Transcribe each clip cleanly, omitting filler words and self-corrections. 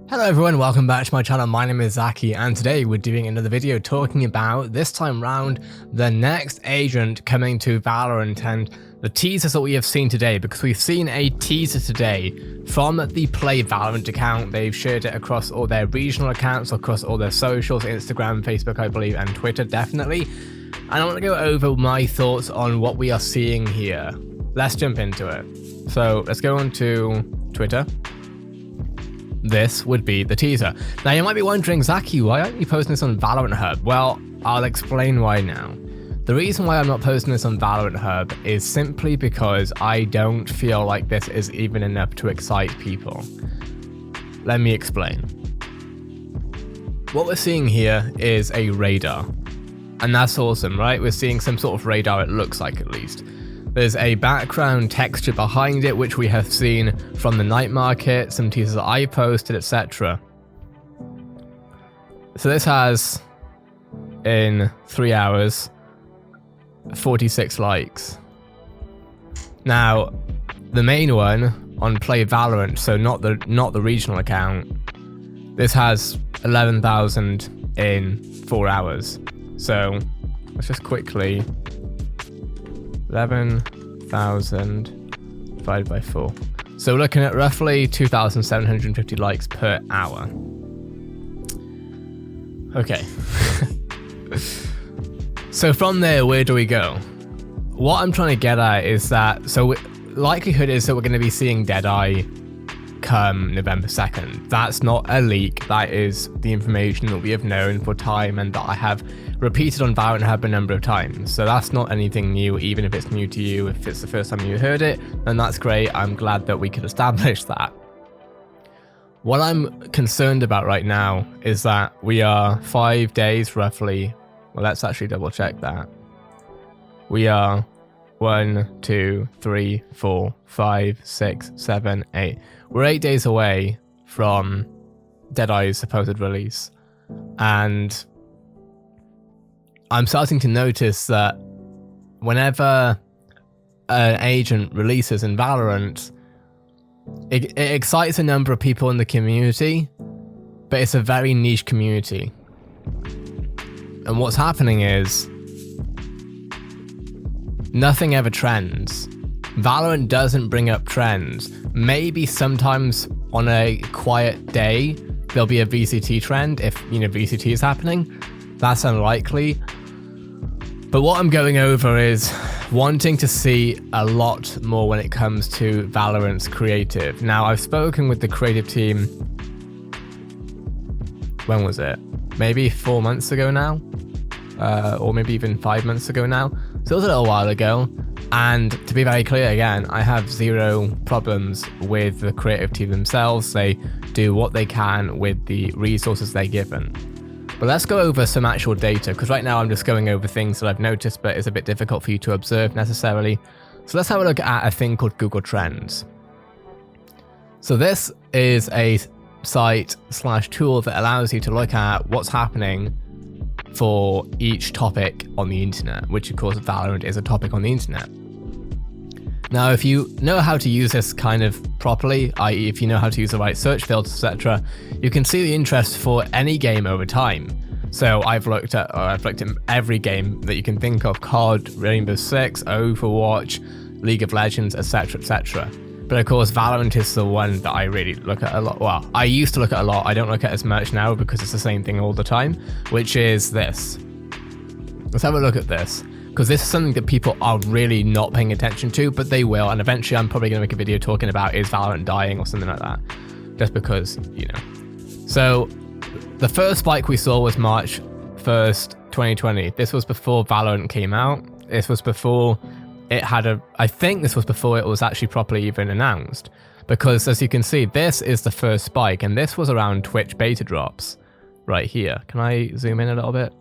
Hello everyone, welcome back to my channel. My name is Zaki and today we're doing another video talking about, this time round, the next agent coming to Valorant and the teasers that we have seen today, because we've seen a teaser today from the Play Valorant account. They've shared it across all their regional accounts, across all their socials, Instagram, Facebook I believe, and Twitter definitely. And I want to go over my thoughts on what we are seeing here. Let's jump into it. So let's go on to Twitter. This would be the teaser. Now you might be wondering, Zaki, why aren't you posting this on Valorant Hub? Well, I'll explain why now. The reason why I'm not posting this on Valorant Hub is simply because I don't feel like this is even enough to excite people. Let me explain. What we're seeing here is a radar. And that's awesome, right? We're seeing some sort of radar, it looks like at least. There's a background texture behind it, which we have seen from the night market, some teasers that I posted, etc. So this has, in 3 hours, 46 likes. Now, the main one on Play Valorant, so not the regional account, this has 11,000 in 4 hours. So let's just quickly 11,000 divided by 4. So we're looking at roughly 2,750 likes per hour. Okay. So from there, where do we go? What I'm trying to get at is that, likelihood is that we're going to be seeing Deadeye come November 2nd. That's not a leak, that is the information that we have known for time and that I have repeated on Valorant Hub a number of times. So that's not anything new, even if it's new to you. If it's the first time you heard it, then that's great. I'm glad that we could establish that. What I'm concerned about right now is that we are 5 days roughly. Well, let's actually double check that. We are 1, 2, 3, 4, 5, 6, 7, 8. We're 8 days away from Deadeye's supposed release. And I'm starting to notice that whenever an agent releases in Valorant, it excites a number of people in the community, but it's a very niche community. And what's happening is nothing ever trends. Valorant doesn't bring up trends. Maybe sometimes on a quiet day, there'll be a VCT trend if, VCT is happening. That's unlikely. But what I'm going over is wanting to see a lot more when it comes to Valorant's creative. Now, I've spoken with the creative team, when was it? Maybe 4 months ago now? Or maybe even 5 months ago now. So it was a little while ago. And to be very clear again, I have zero problems with the creative team themselves. They do what they can with the resources they're given. But let's go over some actual data, because right now I'm just going over things that I've noticed, but it's a bit difficult for you to observe necessarily. So let's have a look at a thing called Google Trends. So this is a site/tool that allows you to look at what's happening for each topic on the internet, which of course Valorant is a topic on the internet. Now, if you know how to use this kind of properly, i.e. if you know how to use the right search filters, etc., you can see the interest for any game over time. So I've looked at every game that you can think of: COD, Rainbow Six, Overwatch, League of Legends, etc., etc. But of course, Valorant is the one that I really look at a lot. Well, I used to look at a lot. I don't look at as much now because it's the same thing all the time, which is this. Let's have a look at this, because this is something that people are really not paying attention to, but they will. And eventually I'm probably going to make a video talking about, is Valorant dying or something like that, just because, So the first spike we saw was March 1st, 2020. This was before Valorant came out. This was before it had I think this was before it was actually properly even announced, because as you can see, this is the first spike, and this was around Twitch beta drops right here. Can I zoom in a little bit?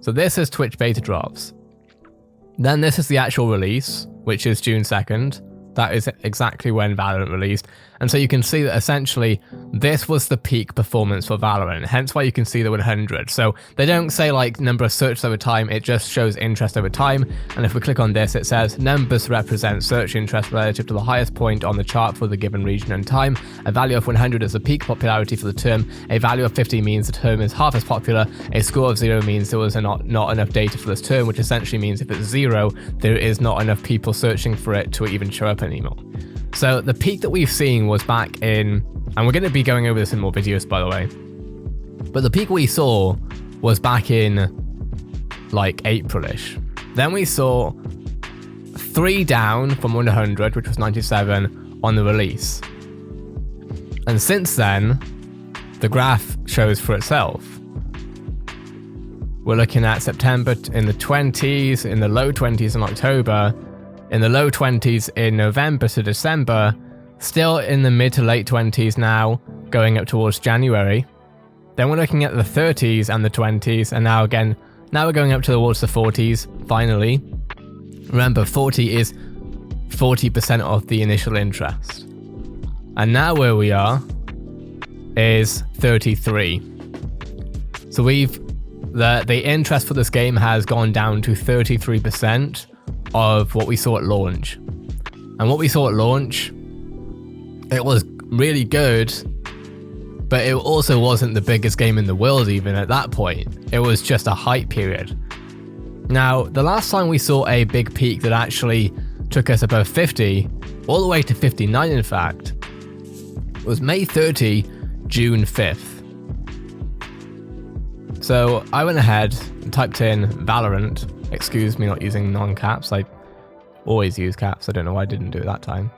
So this is Twitch beta drops. Then this is the actual release, which is June 2nd, That is exactly when Valorant released. And so you can see that essentially this was the peak performance for Valorant, hence why you can see the 100. So they don't say like number of searches over time, it just shows interest over time. And if we click on this, it says numbers represent search interest relative to the highest point on the chart for the given region and time. A value of 100 is the peak popularity for the term. A value of 50 means the term is half as popular. A score of 0 means there was not enough data for this term, which essentially means if it's 0, there is not enough people searching for it to even show up anymore. So the peak that we've seen was back in, and we're going to be going over this in more videos by the way, but the peak we saw was back in like April-ish. Then we saw 3 down from 100, which was 97 on the release. And since then, the graph shows for itself. We're looking at September in the 20s, in the low 20s in October, in the low 20s in November to December, still in the mid to late 20s now, going up towards January. Then we're looking at the 30s and the 20s, and now we're going up towards the 40s, finally. Remember, 40 is 40% of the initial interest. And now where we are is 33. So the interest for this game has gone down to 33% of what we saw at launch. And what we saw at launch, it was really good, but it also wasn't the biggest game in the world even at that point. It was just a hype period. Now, the last time we saw a big peak that actually took us above 50, all the way to 59 in fact, was May 30, June 5th. So I went ahead and typed in Valorant. Excuse me not using non-caps, I always use caps, I don't know why I didn't do it that time.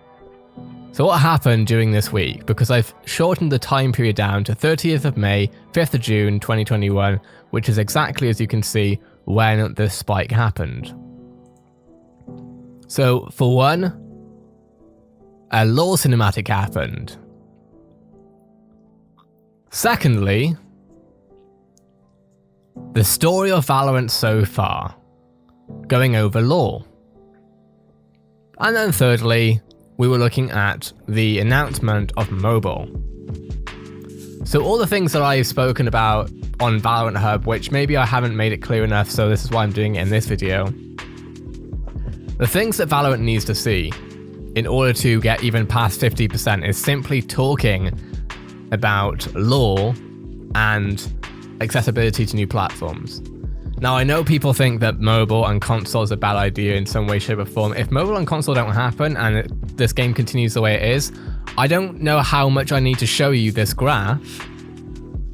So what happened during this week, because I've shortened the time period down to 30th of May, 5th of June 2021, which is exactly, as you can see, when this spike happened. So for one, a lore cinematic happened. Secondly, the story of Valorant so far, going over lore. And then thirdly, we were looking at the announcement of mobile. So all the things that I've spoken about on Valorant Hub, which maybe I haven't made it clear enough, so this is why I'm doing it in this video. The things that Valorant needs to see in order to get even past 50% is simply talking about lore and accessibility to new platforms. Now, I know people think that mobile and console is a bad idea in some way, shape or form. If mobile and console don't happen and this game continues the way it is, I don't know how much I need to show you this graph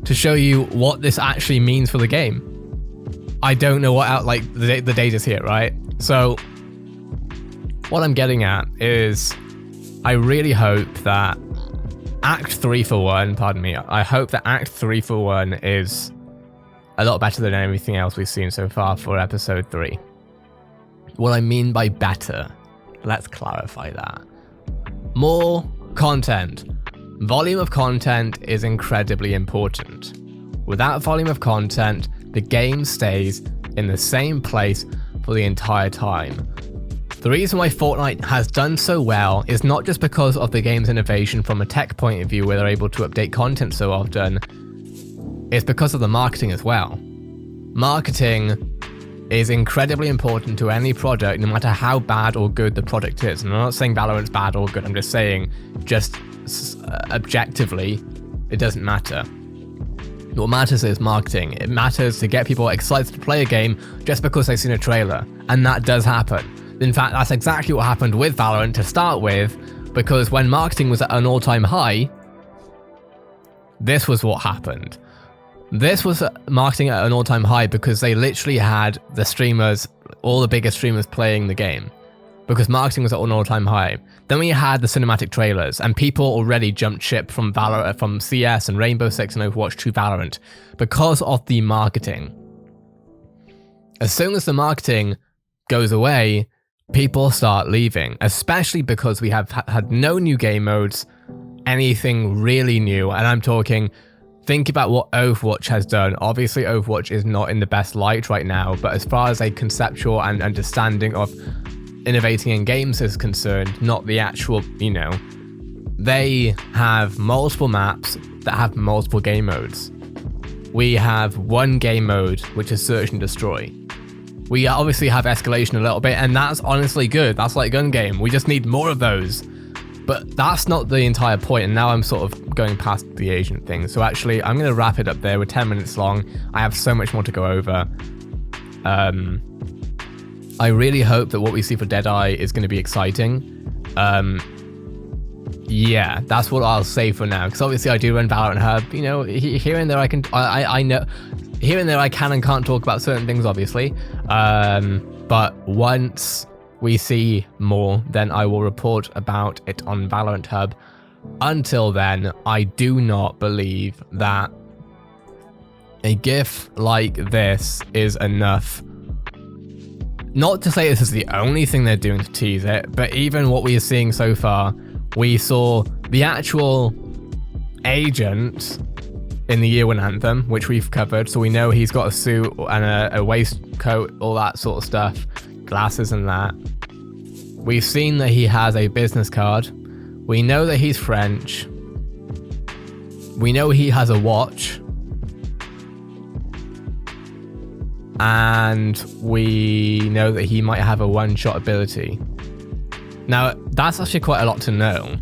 to show you what this actually means for the game. I don't know what the data's here, right? So what I'm getting at is I really hope that Act 3 for 1, pardon me, I hope that Act 3 for 1 is a lot better than everything else we've seen so far for episode 3. What I mean by better, let's clarify that. More content. Volume of content is incredibly important. Without volume of content, the game stays in the same place for the entire time. The reason why Fortnite has done so well is not just because of the game's innovation from a tech point of view where they're able to update content so often, it's because of the marketing as well. Marketing is incredibly important to any product, no matter how bad or good the product is. And I'm not saying Valorant's bad or good, I'm just saying, objectively, it doesn't matter. What matters is marketing. It matters to get people excited to play a game just because they've seen a trailer. And that does happen. In fact, that's exactly what happened with Valorant to start with, because when marketing was at an all-time high, this was what happened. This was marketing at an all-time high because they literally had the streamers, all the biggest streamers playing the game, because marketing was at an all-time high. Then we had the cinematic trailers, and people already jumped ship from from CS and Rainbow Six and Overwatch to Valorant because of the marketing. As soon as the marketing goes away, people start leaving, especially because we have had no new game modes, anything really new, and I'm talking, think about what Overwatch has done. Obviously, Overwatch is not in the best light right now, but as far as a conceptual and understanding of innovating in games is concerned, not the actual, you know, they have multiple maps that have multiple game modes. We have one game mode, which is search and destroy. We obviously have escalation a little bit, and that's honestly good. That's like gun game. We just need more of those. But that's not the entire point, and now I'm sort of going past the agent thing. So actually, I'm going to wrap it up there. We're 10 minutes long. I have so much more to go over. I really hope that what we see for Deadeye is going to be exciting. Yeah, that's what I'll say for now. Because obviously I do run Valorant Hub. You know, here and there I know, here and there I can and can't talk about certain things, obviously. But once we see more, then I will report about it on Valorant Hub. Until then, I do not believe that a GIF like this is enough. Not to say this is the only thing they're doing to tease it, but even what we are seeing so far, we saw the actual agent in the Year One anthem, which we've covered, so we know he's got a suit and a waistcoat, all that sort of stuff, glasses and that. We've seen that he has a business card. We know that he's French. We know he has a watch. And we know that he might have a one-shot ability. Now, that's actually quite a lot to know.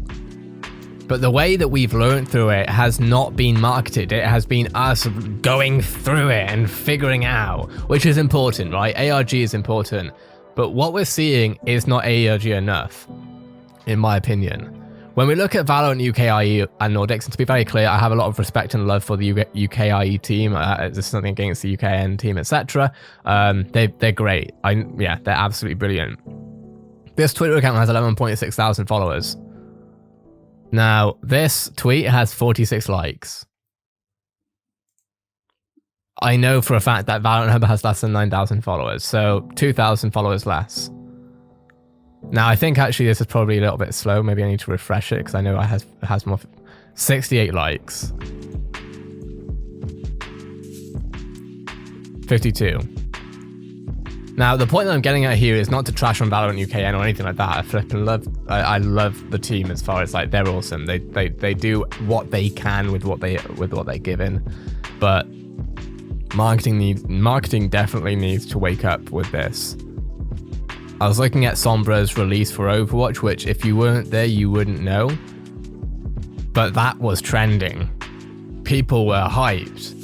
But the way that we've learned through it has not been marketed. It has been us going through it and figuring out, which is important, right? ARG is important. But what we're seeing is not ARG enough, in my opinion. When we look at Valorant UKIE and Nordics, and to be very clear, I have a lot of respect and love for the UKIE team. There's nothing against the UKN team, etc. They're great. Yeah, they're absolutely brilliant. This Twitter account has 11.6 thousand followers. Now, this tweet has 46 likes. I know for a fact that Valorant Hub has less than 9,000 followers, so 2,000 followers less. Now, I think actually this is probably a little bit slow. Maybe I need to refresh it because I know it has more. 68 likes. 52. Now, the point that I'm getting at here is not to trash on Valorant UKN or anything like that. I love the team as far as like they're awesome. They do what they can with what they're given, but marketing definitely needs to wake up with this. I was looking at Sombra's release for Overwatch, which if you weren't there, you wouldn't know. But that was trending. People were hyped.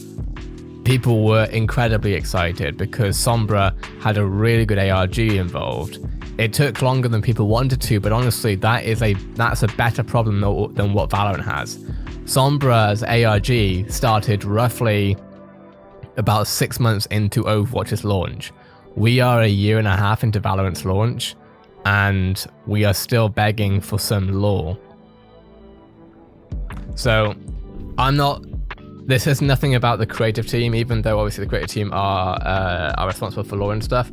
People were incredibly excited because Sombra had a really good ARG involved. It took longer than people wanted to, but honestly, that's a better problem than what Valorant has. Sombra's ARG started roughly about 6 months into Overwatch's launch. We are a year and a half into Valorant's launch, and we are still begging for some lore. So, this is nothing about the creative team, even though obviously the creative team are responsible for lore and stuff.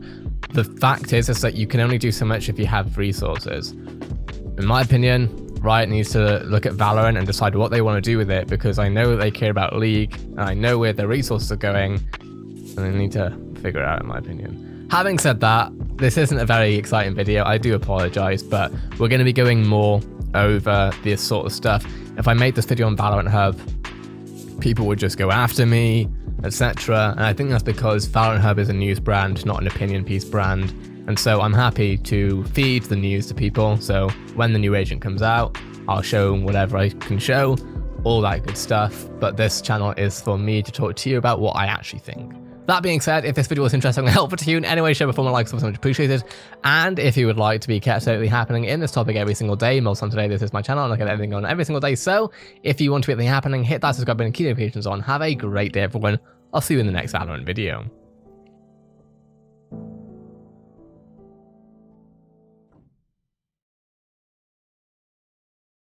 The fact is that you can only do so much if you have resources. In my opinion, Riot needs to look at Valorant and decide what they want to do with it, because I know they care about League, and I know where their resources are going, and they need to figure it out, in my opinion. Having said that, this isn't a very exciting video. I do apologize, but we're going to be going more over this sort of stuff. If I made this video on Valorant Hub, people would just go after me, etc. And I think that's because Valorant Hub is a news brand, not an opinion piece brand. And so I'm happy to feed the news to people. So when the new agent comes out, I'll show them whatever I can show, all that good stuff. But this channel is for me to talk to you about what I actually think. That being said, if this video was interesting and helpful to you in any way, shape, or form, a like is so much appreciated. And if you would like to be kept totally happening in this topic every single day, most on today, this is my channel, and I get everything on every single day. So if you want to be anything happening, hit that subscribe button and keep notifications on. Have a great day, everyone. I'll see you in the next Valorant video.